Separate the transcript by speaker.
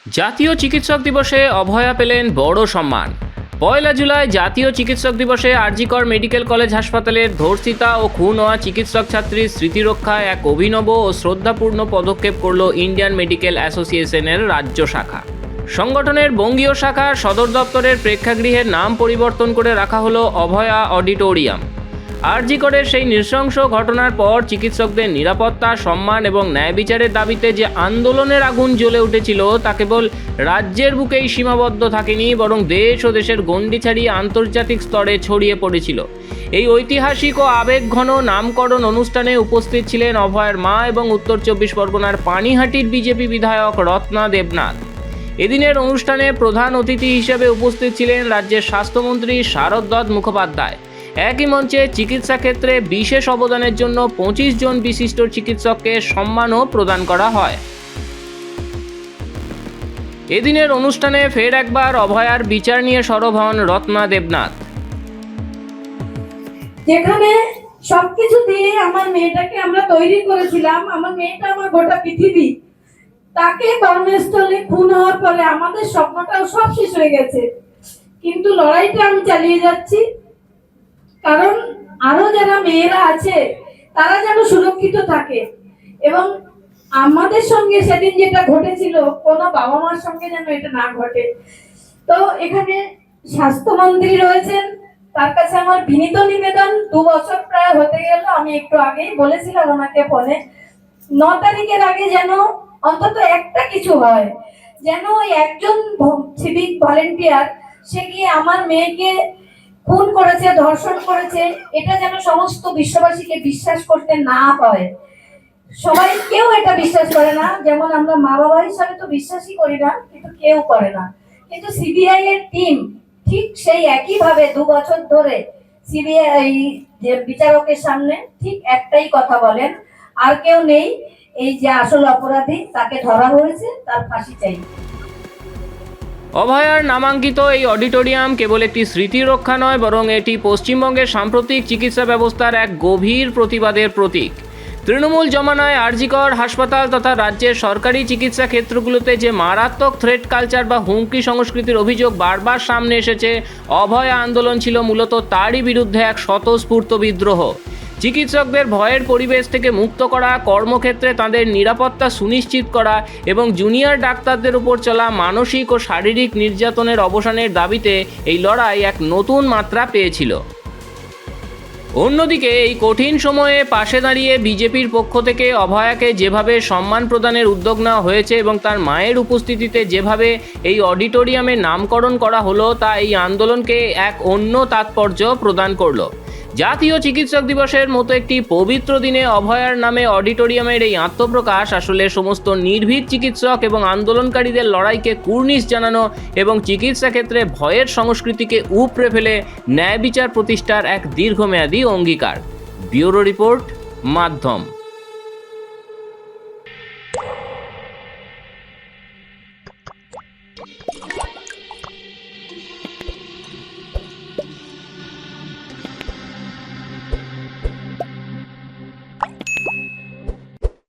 Speaker 1: জাতীয় চিকিৎসক দিবসে অভয়া পেলেন বড় সম্মান। ১ জুলাই জাতীয় চিকিৎসক দিবসে আরজিকর মেডিকেল কলেজ হাসপাতালের ধর্ষিতা ও খুন হওয়া চিকিৎসক ছাত্রীর স্মৃতিরক্ষায় এক অভিনব ও শ্রদ্ধাপূর্ণ পদক্ষেপ করল ইন্ডিয়ান মেডিকেল অ্যাসোসিয়েশনের রাজ্য শাখা। সংগঠনের বঙ্গীয় শাখার সদর দপ্তরের প্রেক্ষাগৃহের নাম পরিবর্তন করে রাখা হলো অভয়া অডিটোরিয়াম। আরজিকরের সেই নৃশংস ঘটনার পর চিকিৎসকদের নিরাপত্তা, সম্মান এবং ন্যায় বিচারের দাবিতে যে আন্দোলনের আগুন জ্বলে উঠেছিল তা কেবল রাজ্যের বুকেই সীমাবদ্ধ থাকেনি, বরং দেশ ও দেশের গণ্ডি ছাড়িয়ে আন্তর্জাতিক স্তরে ছড়িয়ে পড়েছিল। এই ঐতিহাসিক ও আবেগঘন নামকরণ অনুষ্ঠানে উপস্থিত ছিলেন অভয়ার মা এবং উত্তর ২৪ পরগনার পানিহাটির বিজেপি বিধায়ক রত্না দেবনাথ। এদিনের অনুষ্ঠানে প্রধান অতিথি হিসেবে উপস্থিত ছিলেন রাজ্যের স্বাস্থ্যমন্ত্রী শারদ মুখোপাধ্যায়। একই মঞ্চে চিকিৎসা ক্ষেত্রে বিশেষ অবদানের জন্য ২৫ জন বিশিষ্ট চিকিৎসককে সম্মানও প্রদান করা হয়। এদিনের অনুষ্ঠানে ফের একবার অভয়ার বিচার নিয়ে সরব হন রত্না দেবনাথ।
Speaker 2: যেখানে সবকিছু দিয়ে আমার মেয়েটাকে আমরা তৈরি করেছিলাম, আমার মেয়েটা আমার গোটা পৃথিবী, তাকে কর্মস্থলে খুন হওয়ার পরে আমাদের স্বপ্নটাও সব শেষ হয়ে গেছে। কিন্তু লড়াইটা আমি চালিয়ে যাচ্ছি, কারণ আরো যারা মেয়েরা আছে তারা যেন সুরক্ষিত থাকে। এবং আমাদের সঙ্গে সেদিন যেটা ঘটেছিল, কোনো বাবা মার সঙ্গে যেন এটা না ঘটে। তো এখানে স্বাস্থ্যমন্ত্রী রয়েছেন, তার কাছে আমার বিনীত নিবেদন, ২ বছর প্রায় হতে গেল, আমি একটু আগেই বলেছিলাম ওনাকে ফোনে, ৯ তারিখের আগে যেন অন্তত একটা কিছু হয়, যেন ওই একজন সিভিক ভলেন্টিয়ার সে গিয়ে আমার মেয়েকে খুন করেছে, ধর্ষণ করেছে, এটা যেন সমস্ত বিশ্ববাসীকে বিশ্বাস করতে না হয়। সবাই কেউ এটা বিশ্বাস করে না, যেমন আমরা মা বাবা হিসাবে তো বিশ্বাসই করি না, কিন্তু কেউ করে না। কিন্তু সিবিআই এর টিম ঠিক সেই একই ভাবে ২ বছর ধরে সিবিআই যে বিচারকের সামনে ঠিক একটাই কথা বলেন, আর কেউ নেই, এই যে আসল অপরাধী তাকে ধরা হয়েছে, তার ফাঁসি চাই।
Speaker 1: অভয়ার নামাঙ্কিত এই অডিটোরিয়াম কেবল একটি স্মৃতি রক্ষা নয়, বরং এটি পশ্চিমবঙ্গের সাম্প্রতিক চিকিৎসা ব্যবস্থার এক গভীর প্রতিবাদের প্রতীক। তৃণমূল জমানায় আরজিকর হাসপাতাল তথা রাজ্যের সরকারি চিকিৎসা ক্ষেত্রগুলোতে যে মারাত্মক থ্রেট কালচার বা হুমকি সংস্কৃতির অভিযোগ বারবার সামনে এসেছে, অভয়া আন্দোলন ছিল মূলত তারই বিরুদ্ধে এক স্বতঃস্ফূর্ত বিদ্রোহ। চিকিৎসকদের ভয়ের পরিবেশ থেকে মুক্ত করা, কর্মক্ষেত্রে তাদের নিরাপত্তা সুনিশ্চিত করা এবং জুনিয়র ডাক্তারদের উপর চলা মানসিক ও শারীরিক নির্যাতনের অবসানের দাবিতে এই লড়াই এক নতুন মাত্রা পেয়েছিল। অন্যদিকে এই কঠিন সময়ে পাশে দাঁড়িয়ে বিজেপির পক্ষ থেকে অভয়াকে যেভাবে সম্মান প্রদানের উদ্যোগ নেওয়া হয়েছে এবং তার মায়ের উপস্থিতিতে যেভাবে এই অডিটোরিয়ামের নামকরণ করা হলো, তা এই আন্দোলনকে এক অন্য তাৎপর্য প্রদান করলো। জাতীয় চিকিৎসক দিবসের মতো একটি পবিত্র দিনে অভয়ার নামে অডিটোরিয়ামের এই আত্মপ্রকাশ আসলে সমস্ত নির্ভীক চিকিৎসক এবং আন্দোলনকারীদের লড়াইকে কুর্নিশ জানানো এবং চিকিৎসা ক্ষেত্রে ভয়ের সংস্কৃতিকে উপড়ে ফেলে ন্যায় বিচার প্রতিষ্ঠার এক দীর্ঘমেয়াদী অঙ্গীকার। ব্যুরো রিপোর্ট, মাধ্যম।